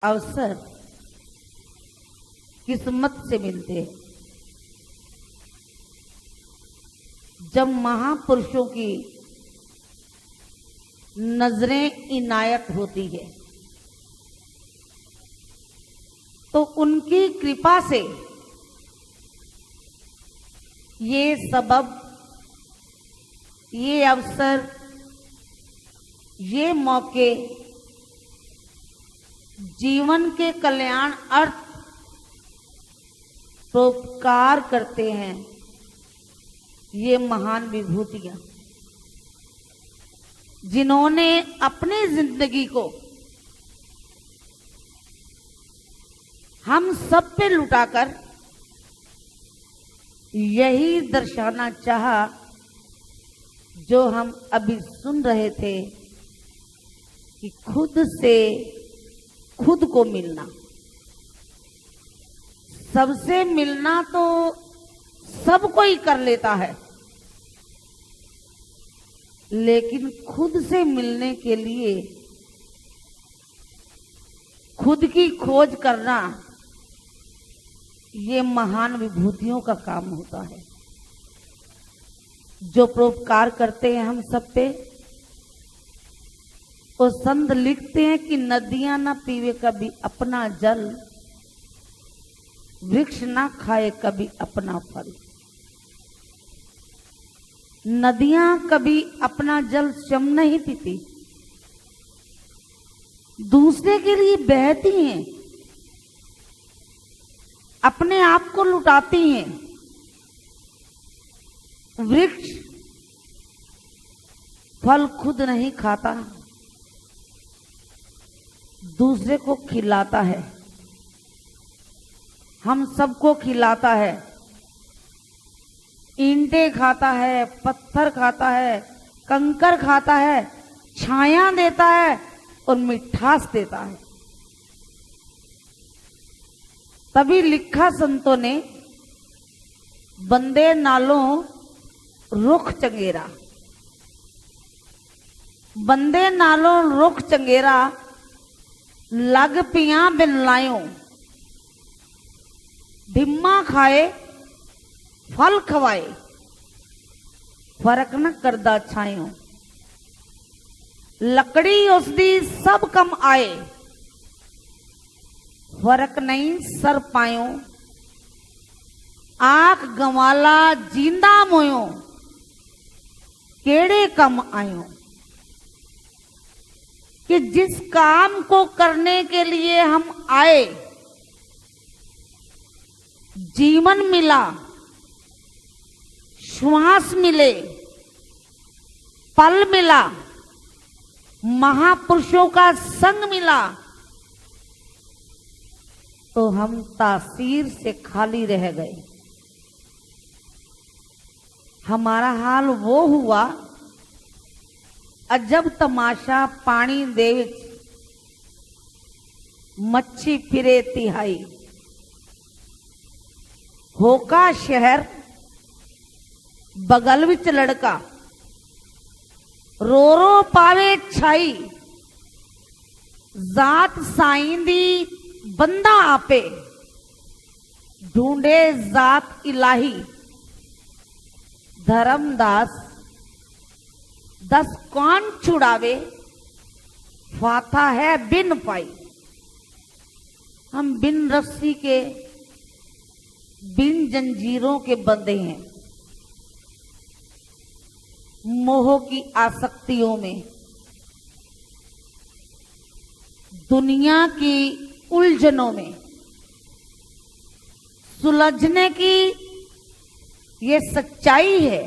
अवसर किस्मत से मिलते हैं। जब महापुरुषों की नजरें इनायत होती है तो उनकी कृपा से ये सबब, ये अवसर, ये मौके जीवन के कल्याण अर्थ परोपकार करते हैं। ये महान विभूतियां जिन्होंने अपनी जिंदगी को हम सब पे लुटाकर यही दर्शाना चाहा जो हम अभी सुन रहे थे कि खुद से खुद को मिलना, सबसे मिलना तो सब कोई कर लेता है, लेकिन खुद से मिलने के लिए खुद की खोज करना ये महान विभूतियों का काम होता है जो परोपकार करते हैं हम सब पे। और संत लिखते हैं कि नदियां ना पीवे कभी अपना जल, वृक्ष ना खाए कभी अपना फल। नदियां कभी अपना जल स्वयं नहीं पीती, दूसरे के लिए बहती हैं, अपने आप को लुटाती हैं। वृक्ष फल खुद नहीं खाता, दूसरे को खिलाता है, हम सबको खिलाता है। ईंटें खाता है, पत्थर खाता है, कंकर खाता है, छाया देता है और मिठास देता है। तभी लिखा संतों ने, बंदे नालों रुख चंगेरा, बंदे नालों रुख चंगेरा, लग पिया बिन लायो, ढिम्मा खाए फल खवाए, फर्क न करदा छायो। लकड़ी उसदी सब कम आए, फर्क नहीं सर पायो। आख गंवाला जींदा मोयो, केड़े कम आयो। कि जिस काम को करने के लिए हम आए, जीवन मिला, श्वास मिले, पल मिला, महापुरुषों का संग मिला, तो हम तासीर से खाली रह गए। हमारा हाल वो हुआ अजब तमाशा पानी दे विच मच्छी फिरे तिहाई। होका शहर बगल विच लड़का, रो रो पावे छाई। जात साईं दी बंदा आपे, ढूंढे जात इलाही। धर्मदास दस कौन छुड़ावे, फाता है बिन पाई। हम बिन रस्सी के, बिन जंजीरों के बंधे हैं, मोह की आसक्तियों में, दुनिया की उलझनों में सुलझने की ये सच्चाई है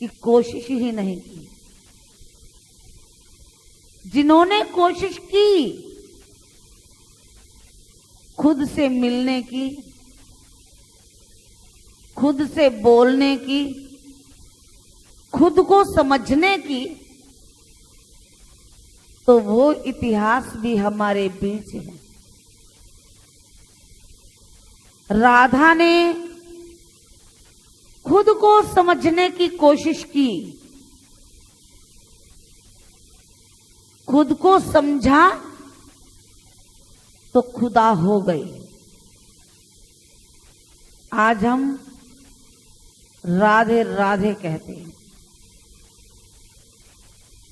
कि कोशिश ही नहीं की। जिन्होंने कोशिश की खुद से मिलने की, खुद से बोलने की, खुद को समझने की, तो वो इतिहास भी हमारे बीच है। राधा ने खुद को समझने की कोशिश की, खुद को समझा, तो खुदा हो गई। आज हम राधे राधे कहते हैं।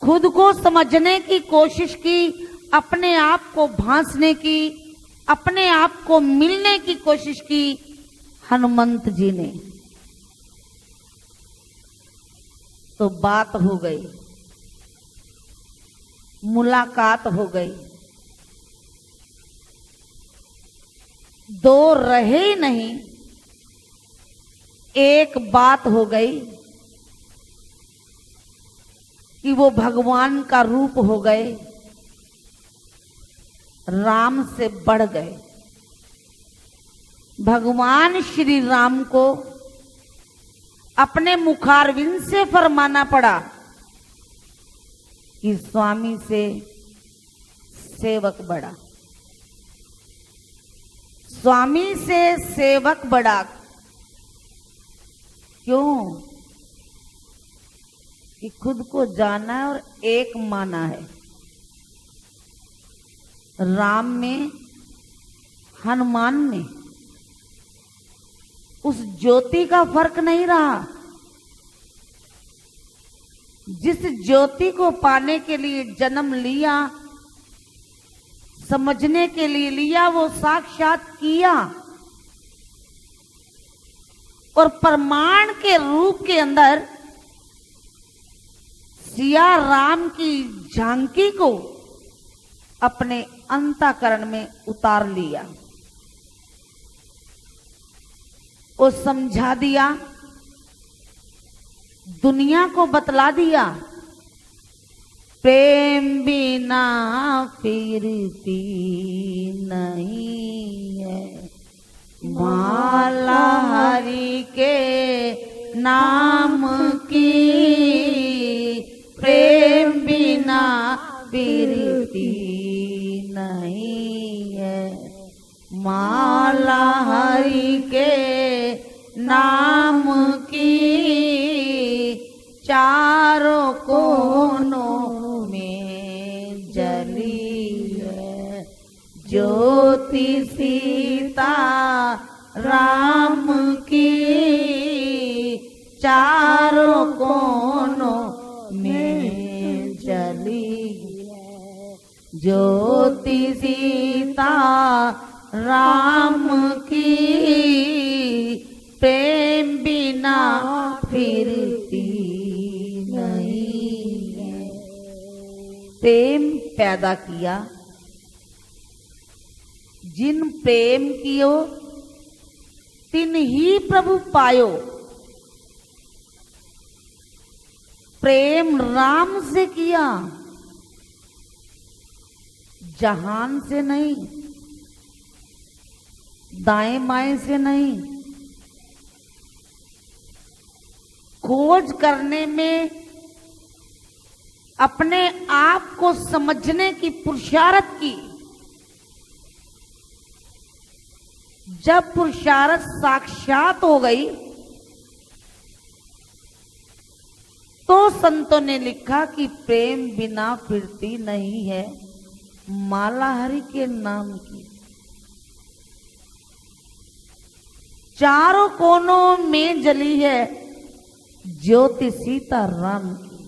खुद को समझने की कोशिश की, अपने आप को भांसने की, अपने आप को मिलने की कोशिश की हनुमंत जी ने, तो बात हो गई, मुलाकात हो गई। दो रहे नहीं, एक बात हो गई कि वो भगवान का रूप हो गए, राम से बढ़ गए। भगवान श्री राम को अपने मुखारविंद से फरमाना पड़ा कि स्वामी से सेवक बड़ा, स्वामी से सेवक बड़ा। क्यों? कि खुद को जाना है और एक माना है। राम में, हनुमान में उस ज्योति का फर्क नहीं रहा। जिस ज्योति को पाने के लिए जन्म लिया, समझने के लिए लिया, वो साक्षात किया और प्रमाण के रूप के अंदर सिया राम की झांकी को अपने अंतःकरण में उतार लिया। वो समझा दिया, दुनिया को बतला दिया, प्रेम बिना फिरती नहीं है माला हरि के नाम की, प्रेम बिना फिरती नहीं है माला हरि के नाम की, चारों कोनों में जली है ज्योति सीता राम की, चारों कोनों में जली है ज्योति सीता राम की, प्रेम बिना फिरती नहीं है। प्रेम पैदा किया, जिन प्रेम कियो तिन ही प्रभु पायो। प्रेम राम से किया, जहान से नहीं, दाएं बाएं से नहीं। खोज करने में अपने आप को समझने की पुरुषारत की। जब पुरुषारत साक्षात हो गई तो संतों ने लिखा कि प्रेम बिना फिरती नहीं है माला हरि के नाम की। चारों कोनों में जली है ज्योति सीता राम की,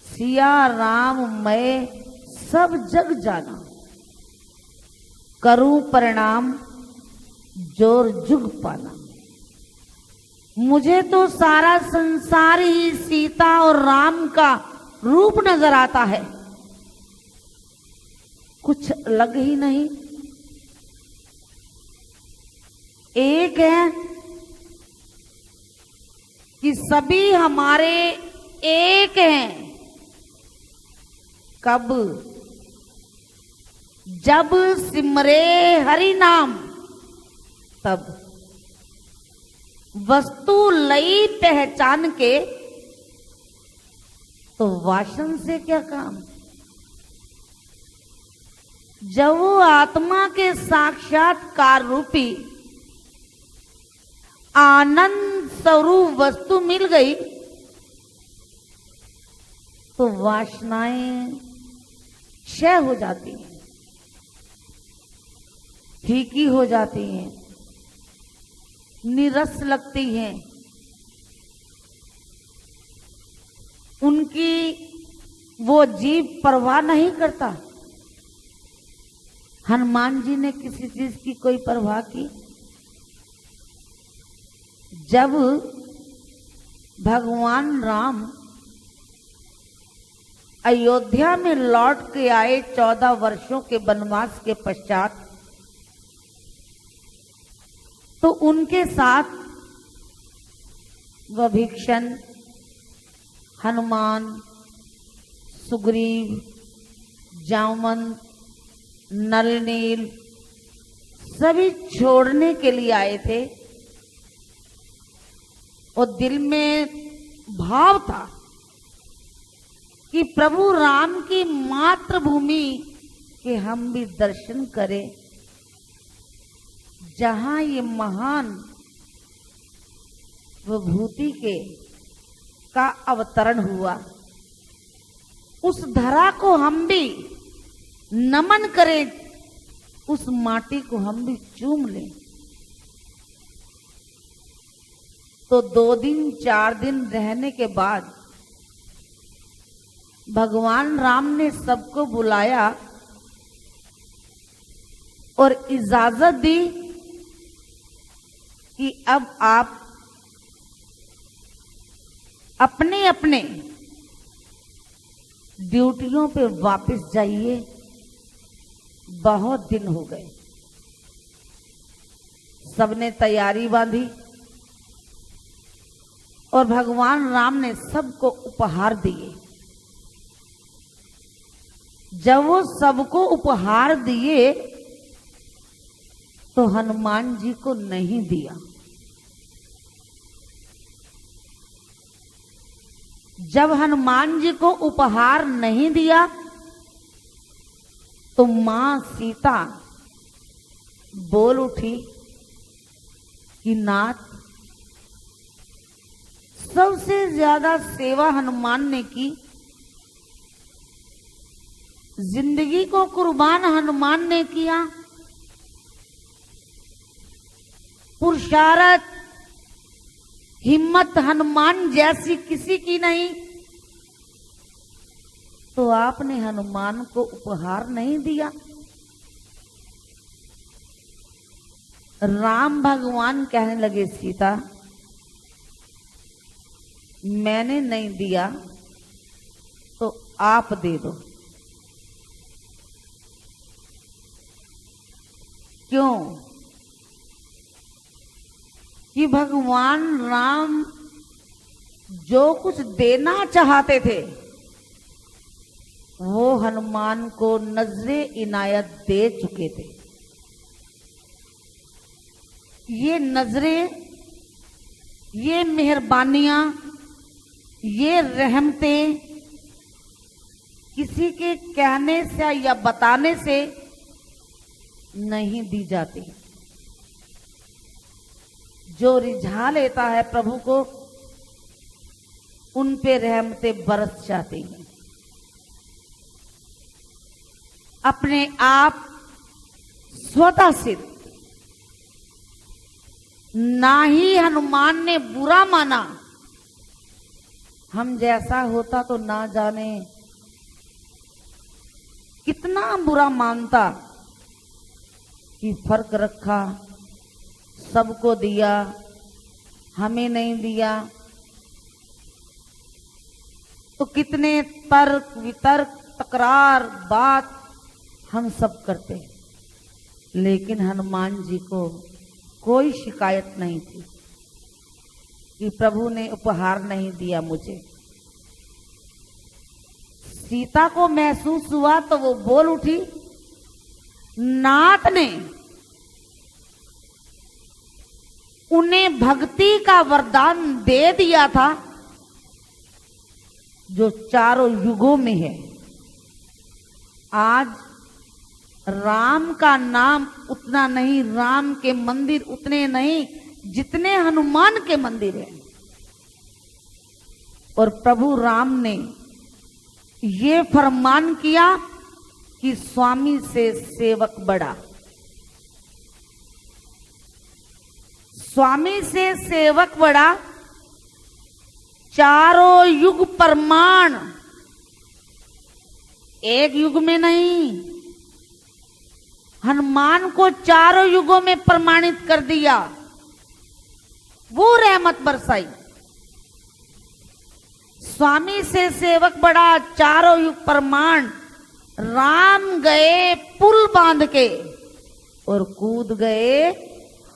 सिया राम मैं सब जग जाना, करूं प्रणाम जोर जुग पाना। मुझे तो सारा संसार ही सीता और राम का रूप नजर आता है, कुछ अलग ही नहीं। एक है कि सभी हमारे एक हैं। कब? जब सिमरे हरि नाम, तब वस्तु लई पहचान के तो वासन से क्या काम। जब वो आत्मा के साक्षात्कार रूपी आनंद स्वरूप वस्तु मिल गई तो वासनाएं क्षय हो जाती हैं। फीकी हो जाती हैं, नीरस लगती हैं। उनकी वो जीव परवाह नहीं करता। हनुमान जी ने किसी चीज की कोई परवाह की? जब भगवान राम अयोध्या में लौट के आए 14 वर्षों के वनवास के पश्चात, तो उनके साथ विभीषण, हनुमान, सुग्रीव, जामवंत, नल नील सभी छोड़ने के लिए आए थे। और दिल में भाव था कि प्रभु राम की मातृभूमि के हम भी दर्शन करें, जहां ये महान विभूति का अवतरण हुआ, उस धरा को हम भी नमन करें, उस माटी को हम भी चूम लें। तो 2 दिन 4 दिन रहने के बाद भगवान राम ने सबको बुलाया और इजाजत दी कि अब आप अपने अपने ड्यूटियों पे वापस जाइए, बहुत दिन हो गए। सबने तैयारी बांधी और भगवान राम ने सबको उपहार दिए। जब वो सबको उपहार दिए तो हनुमान जी को नहीं दिया। जब हनुमान जी को उपहार नहीं दिया तो मां सीता बोल उठी कि नाथ, सबसे ज्यादा सेवा हनुमान ने की, जिंदगी को कुर्बान हनुमान ने किया, पुरुषारत हिम्मत हनुमान जैसी किसी की नहीं, तो आपने हनुमान को उपहार नहीं दिया। राम भगवान कहने लगे, सीता मैंने नहीं दिया तो आप दे दो। क्यों? कि भगवान राम जो कुछ देना चाहते थे वो हनुमान को नजरे इनायत दे चुके थे। ये नजरें, ये मेहरबानियां, ये रहमतें किसी के कहने से या बताने से नहीं दी जाती। जो रिझा लेता है प्रभु को, उन पे रहमतें बरस जाती हैं। अपने आप स्वतः सिद्ध, ना ही हनुमान ने बुरा माना। हम जैसा होता तो ना जाने कितना बुरा मानता कि फर्क रखा, सबको दिया, हमें नहीं दिया। तो कितने तर्क वितर्क तकरार बात हम सब करते, लेकिन हनुमान जी को कोई शिकायत नहीं थी कि प्रभु ने उपहार नहीं दिया मुझे। सीता को महसूस हुआ तो वो बोल उठी, नाथ ने उन्हें भक्ति का वरदान दे दिया था जो चारों युगों में है। आज राम का नाम उतना नहीं, राम के मंदिर उतने नहीं जितने हनुमान के मंदिर हैं। और प्रभु राम ने ये फरमान किया कि स्वामी से सेवक बड़ा। स्वामी से सेवक बड़ा, चारों युग प्रमाण, एक युग में नहीं, हनुमान को चारों युगों में प्रमाणित कर दिया, वो रहमत बरसाई। स्वामी से सेवक बड़ा, चारों युग प्रमाण, राम गए पुल बांध के और कूद गए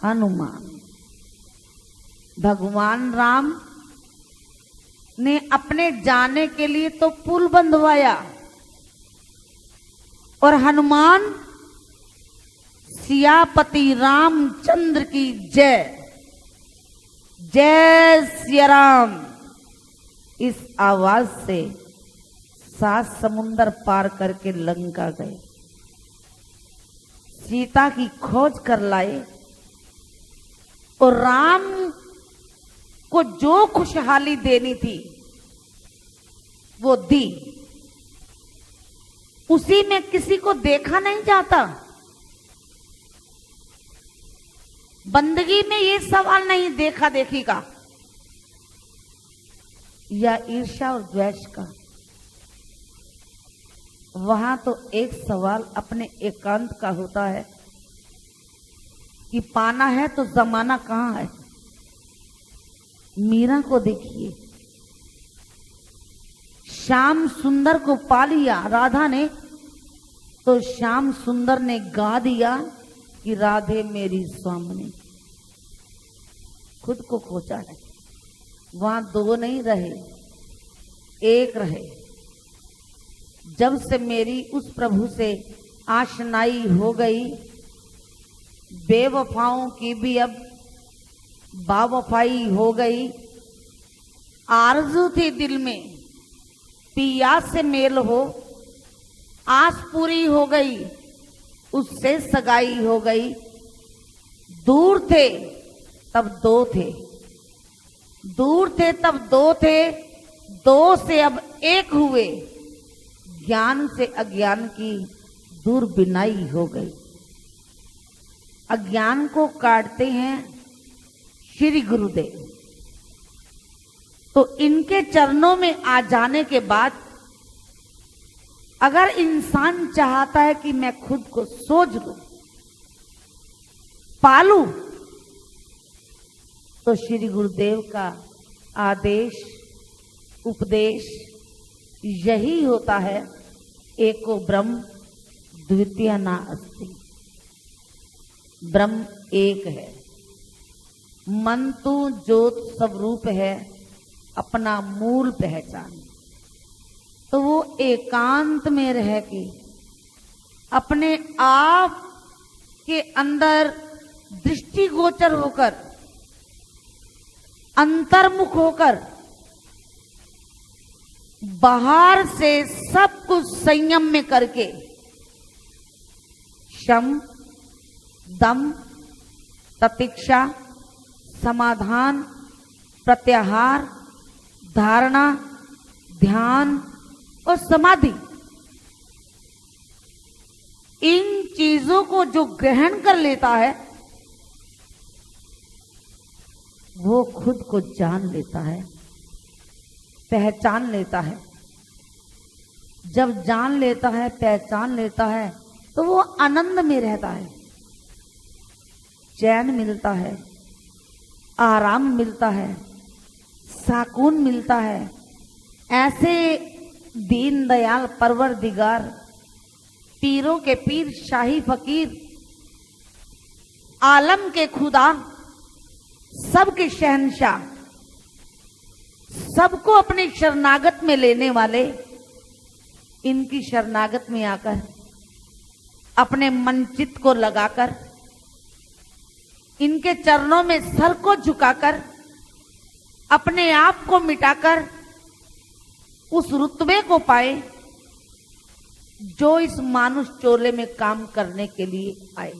हनुमान। भगवान राम ने अपने जाने के लिए तो पुल बंधवाया, और हनुमान सियापति रामचंद्र की जय, जय सिया राम, इस आवाज से 7 समुंदर पार करके लंका गए, सीता की खोज कर लाए, और राम को जो खुशहाली देनी थी वो दी। उसी में किसी को देखा नहीं जाता। बंदगी में ये सवाल नहीं देखा देखी का या ईर्ष्या और द्वेष का, वहां तो एक सवाल अपने एकांत का होता है कि पाना है तो जमाना कहां है। मीरा को देखिए, श्याम सुंदर को पा लिया राधा ने, तो श्याम सुंदर ने गा दिया कि राधे मेरी स्वामिनी। खुद को खोजा है, वहां 2 नहीं रहे, 1 रहे। जब से मेरी उस प्रभु से आशनाई हो गई, बेवफाओं की भी अब बावफाई हो गई। आरज़ू थी दिल में पिया से मेल हो, आस पूरी हो गई, उससे सगाई हो गई। दूर थे तब 2 थे, दूर थे तब 2 थे, 2 से अब 1 हुए। ज्ञान से अज्ञान की दूर बिनाई हो गई। अज्ञान को काटते हैं श्री गुरुदेव, तो इनके चरणों में आ जाने के बाद अगर इंसान चाहता है कि मैं खुद को सोच लूं, पालू, तो श्री गुरुदेव का आदेश उपदेश यही होता है, एको ब्रह्म द्वितीय ना अस्ति। ब्रह्म एक है, मन तू ज्योत स्वरूप है, अपना मूल पहचान। तो वो एकांत में रह के अपने आप के अंदर दृष्टिगोचर होकर, अंतर्मुख होकर, बाहर से सब कुछ संयम में करके शम, दम, प्रतीक्षा, समाधान, प्रत्याहार, धारणा, ध्यान और समाधि, इन चीजों को जो ग्रहण कर लेता है वो खुद को जान लेता है, पहचान लेता है। जब जान लेता है, पहचान लेता है, तो वो आनंद में रहता है, चैन मिलता है, आराम मिलता है, साकून मिलता है। ऐसे दीनदयाल परवरदिगार, पीरों के पीर, शाही फकीर, आलम के खुदा, सबके शहंशाह, सबको अपने शरणागत में लेने वाले, इनकी शरणागत में आकर अपने मन चित्त को लगाकर, इनके चरणों में सर को झुकाकर, अपने आप को मिटाकर उस रुतबे को पाए जो इस मानुष चोले में काम करने के लिए आए।